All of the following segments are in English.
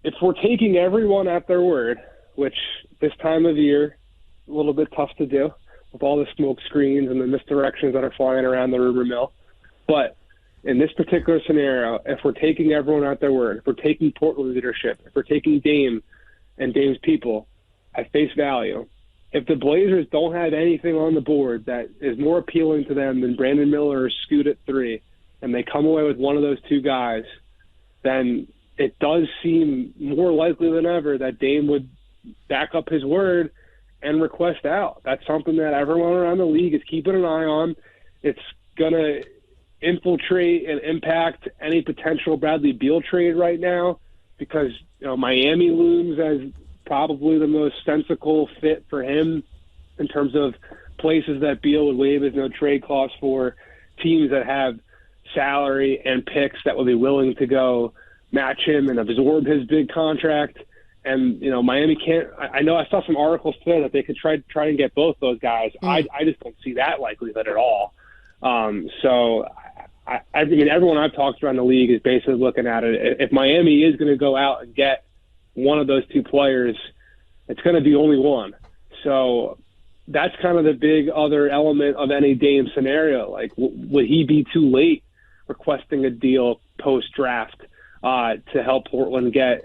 if we're taking everyone at their word, which this time of year, a little bit tough to do with all the smoke screens and the misdirections that are flying around the rumor mill. But in this particular scenario, if we're taking everyone at their word, if we're taking Portland leadership, if we're taking Dame and Dame's people at face value, if the Blazers don't have anything on the board that is more appealing to them than Brandon Miller or Scoot at 3, and they come away with one of those two guys, then it does seem more likely than ever that Dame would back up his word and request out. That's something that everyone around the league is keeping an eye on. It's going to infiltrate and impact any potential Bradley Beal trade right now because Miami looms as probably the most sensible fit for him in terms of places that Beal would waive his no trade clause for, teams that have salary and picks that would be willing to go match him and absorb his big contract. And, Miami can't – I know I saw some articles today that they could try and get both those guys. I just don't see that likelihood at all. So, I mean, everyone I've talked to around the league is basically looking at it. If Miami is going to go out and get one of those two players, it's going to be only one. So that's kind of the big other element of any Dame scenario. Like, would he be too late requesting a deal post-draft to help Portland get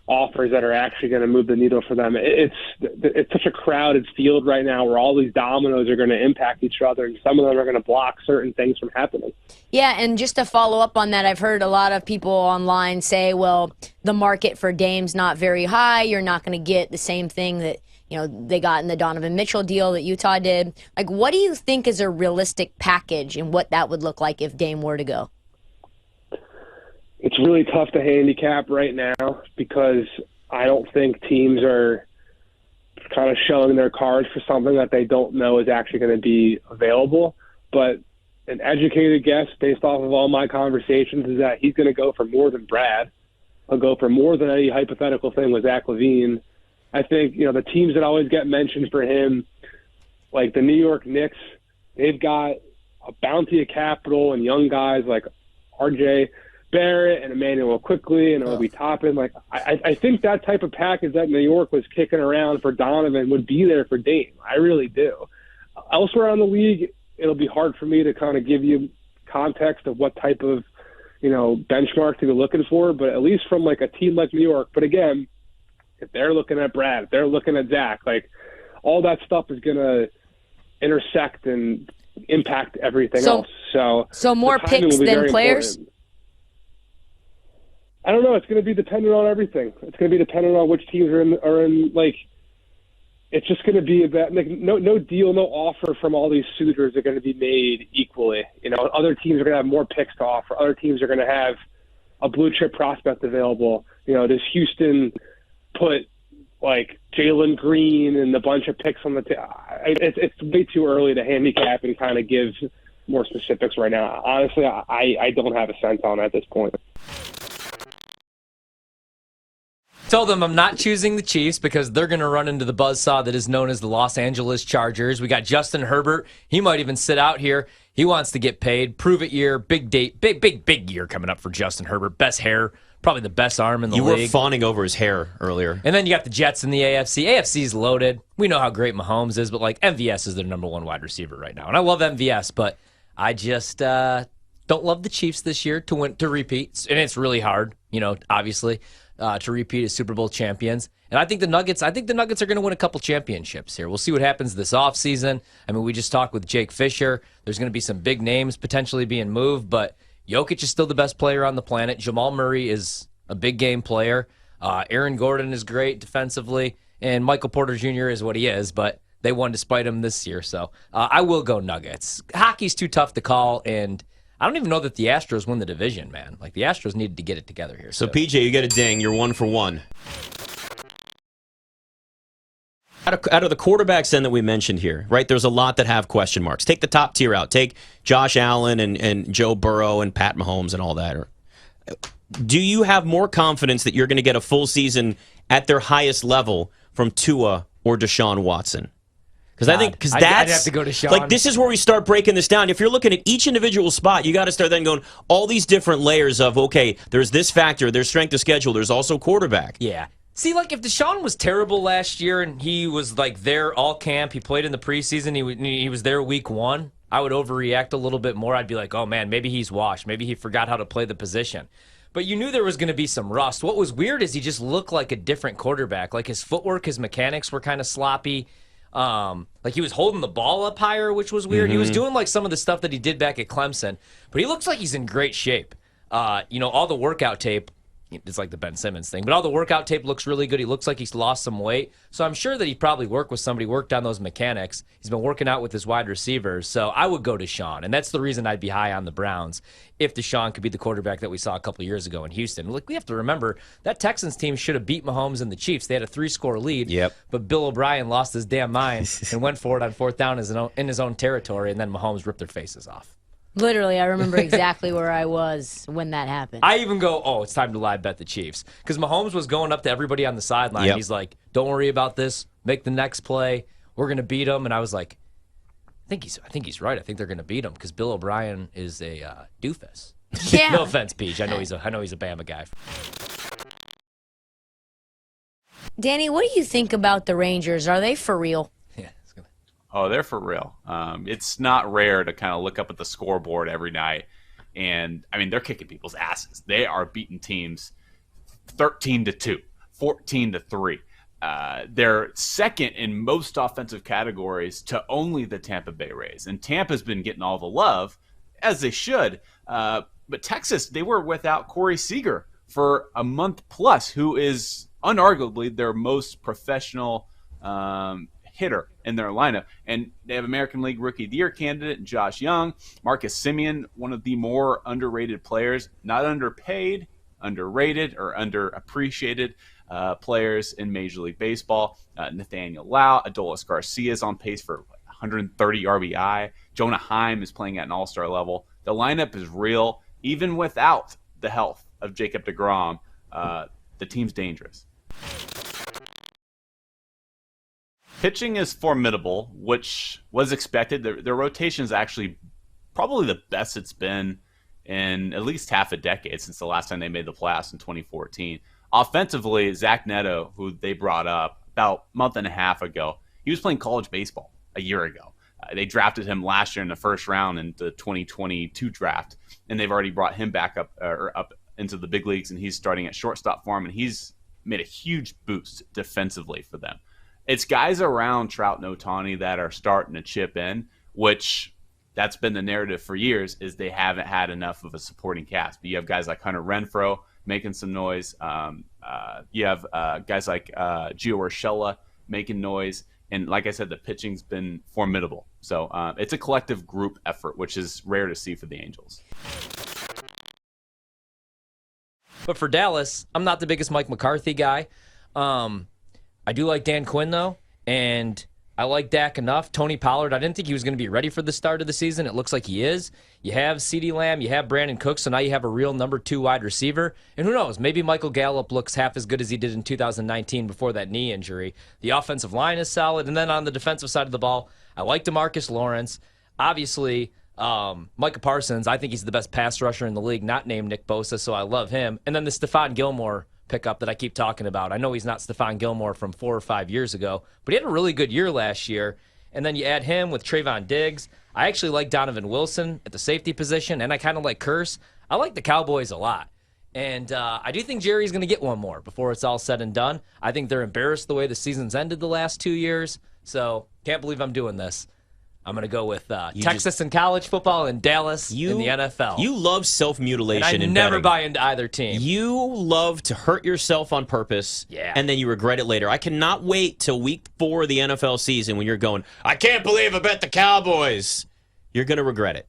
offers that are actually going to move the needle for them? It's such a crowded field right now where all these dominoes are going to impact each other, and some of them are going to block certain things from happening. Yeah, and just to follow up on that, I've heard a lot of people online say, well, the market for Dame's not very high. You're not going to get the same thing that they got in the Donovan Mitchell deal that Utah did. Like, what do you think is a realistic package and what that would look like if Dame were to go? It's really tough to handicap right now because I don't think teams are kind of showing their cards for something that they don't know is actually going to be available. But an educated guess based off of all my conversations is that he's going to go for more than Brad. He'll go for more than any hypothetical thing with Zach Levine. I think, the teams that always get mentioned for him, like the New York Knicks, they've got a bounty of capital and young guys like RJ Barrett and Emmanuel Quickly and Obi Toppin. Like, I think that type of package that New York was kicking around for Donovan would be there for Dame. I really do. Elsewhere on the league, it'll be hard for me to kind of give you context of what type of, benchmark to be looking for, but at least from like a team like New York. But again, if they're looking at Brad, if they're looking at Zach, like all that stuff is going to intersect and impact everything else. So more picks than players? Important. I don't know. It's going to be dependent on everything. It's going to be dependent on which teams are in. Like, it's just going to be about no deal, no offer from all these suitors are going to be made equally. Other teams are going to have more picks to offer. Other teams are going to have a blue chip prospect available. Does Houston put like Jalen Green and a bunch of picks on the it's way too early to handicap and kind of give more specifics right now. Honestly, I don't have a sense on it at this point. Told them I'm not choosing the Chiefs because they're going to run into the buzzsaw that is known as the Los Angeles Chargers. We got Justin Herbert. He might even sit out here. He wants to get paid. Prove it year. Big date. Big year coming up for Justin Herbert. Best hair. Probably the best arm in the league. You were fawning over his hair earlier. And then you got the Jets in the AFC. AFC's loaded. We know how great Mahomes is, but like MVS is their number one wide receiver right now. And I love MVS, but I just don't love the Chiefs this year to repeat. And it's really hard, obviously. To repeat as Super Bowl champions. And I think the Nuggets are going to win a couple championships here. We'll see what happens this offseason. I mean, we just talked with Jake Fischer. There's going to be some big names potentially being moved, but Jokic is still the best player on the planet. Jamal Murray is a big game player. Aaron Gordon is great defensively, and Michael Porter Jr. is what he is, but they won despite him this year. So I will go Nuggets. Hockey's too tough to call, and I don't even know that the Astros win the division, man. Like, the Astros needed to get it together here. So, PJ, you get a ding. You're 1 for 1. Out of the quarterbacks then that we mentioned here, right, there's a lot that have question marks. Take the top tier out. Take Josh Allen and Joe Burrow and Pat Mahomes and all that. Do you have more confidence that you're going to get a full season at their highest level from Tua or Deshaun Watson? Because I think I'd have to go to Sean. Like, this is where we start breaking this down. If you're looking at each individual spot, you got to start then going all these different layers of, okay, there's this factor, there's strength of schedule, there's also quarterback. Yeah. See, like, if Deshaun was terrible last year and he was, like, there all camp, he played in the preseason, he was there week 1, I would overreact a little bit more. I'd be like, oh, man, maybe he's washed. Maybe he forgot how to play the position. But you knew there was going to be some rust. What was weird is he just looked like a different quarterback. Like, his footwork, his mechanics were kind of sloppy. Like, he was holding the ball up higher, which was weird. He was doing, like, some of the stuff that he did back at Clemson. But he looks like he's in great shape. All the workout tape, it's like the Ben Simmons thing, but all the workout tape looks really good. He looks like he's lost some weight. So I'm sure that he probably worked with somebody, worked on those mechanics. He's been working out with his wide receivers. So I would go to Deshaun, and that's the reason I'd be high on the Browns if Deshaun could be the quarterback that we saw a couple of years ago in Houston. Look, we have to remember that Texans team should have beat Mahomes and the Chiefs. They had a 3-score lead, but Bill O'Brien lost his damn mind and went for it on 4th down in his own territory, and then Mahomes ripped their faces off. Literally, I remember exactly where I was when that happened. I even go, oh, it's time to live bet the Chiefs. Because Mahomes was going up to everybody on the sideline. He's like, don't worry about this. Make the next play. We're going to beat them. And I was like, I think he's right. I think they're going to beat him because Bill O'Brien is a doofus. Yeah. No offense, Peach. I know he's a Bama guy. Danny, what do you think about the Rangers? Are they for real? Oh, they're for real. It's not rare to kind of look up at the scoreboard every night. And, I mean, they're kicking people's asses. They are beating teams 13-2, 14-3. They're second in most offensive categories to only the Tampa Bay Rays. And Tampa's been getting all the love, as they should. But Texas, they were without Corey Seager for a month plus, who is unarguably their most professional hitter in their lineup. And they have American League Rookie of the Year candidate Josh Young, Marcus Semien, one of the more underrated players, not underpaid, underrated, or underappreciated players in Major League Baseball. Nathaniel Lau, Adolis Garcia is on pace for 130 RBI. Jonah Heim is playing at an all-star level. The lineup is real. Even without the health of Jacob deGrom, the team's dangerous. Pitching is formidable, which was expected. Their rotation is actually probably the best it's been in at least half a decade since the last time they made the playoffs in 2014. Offensively, Zach Neto, who they brought up about a month and a half ago, he was playing college baseball a year ago. They drafted him last year in the first round in the 2022 draft, and they've already brought him back up into the big leagues, and he's starting at shortstop for him, and he's made a huge boost defensively for them. It's guys around Trout and Ohtani that are starting to chip in, which that's been the narrative for years, is they haven't had enough of a supporting cast. But you have guys like Hunter Renfroe making some noise. You have guys like Gio Urshela making noise. And like I said, the pitching's been formidable. So it's a collective group effort, which is rare to see for the Angels. But for Dallas, I'm not the biggest Mike McCarthy guy. I do like Dan Quinn, though, and I like Dak enough. Tony Pollard, I didn't think he was going to be ready for the start of the season. It looks like he is. You have CeeDee Lamb, you have Brandon Cooks, so now you have a real number 2 wide receiver. And who knows, maybe Michael Gallup looks half as good as he did in 2019 before that knee injury. The offensive line is solid, and then on the defensive side of the ball, I like DeMarcus Lawrence. Obviously, Micah Parsons, I think he's the best pass rusher in the league, not named Nick Bosa, so I love him. And then the Stephon Gilmore pickup that I keep talking about. I know he's not Stephon Gilmore from 4 or 5 years ago, but he had a really good year last year. And then you add him with Trayvon Diggs. I actually like Donovan Wilson at the safety position, and I kind of like Curse. I like the Cowboys a lot. And I do think Jerry's going to get one more before it's all said and done. I think they're embarrassed the way the season's ended the last 2 years. So can't believe I'm doing this. I'm going to go with Texas in college football and Dallas in the NFL. You love self-mutilation and I never buy into either team. You love to hurt yourself on purpose, and then you regret it later. I cannot wait till week 4 of the NFL season when you're going, I can't believe I bet the Cowboys. You're going to regret it.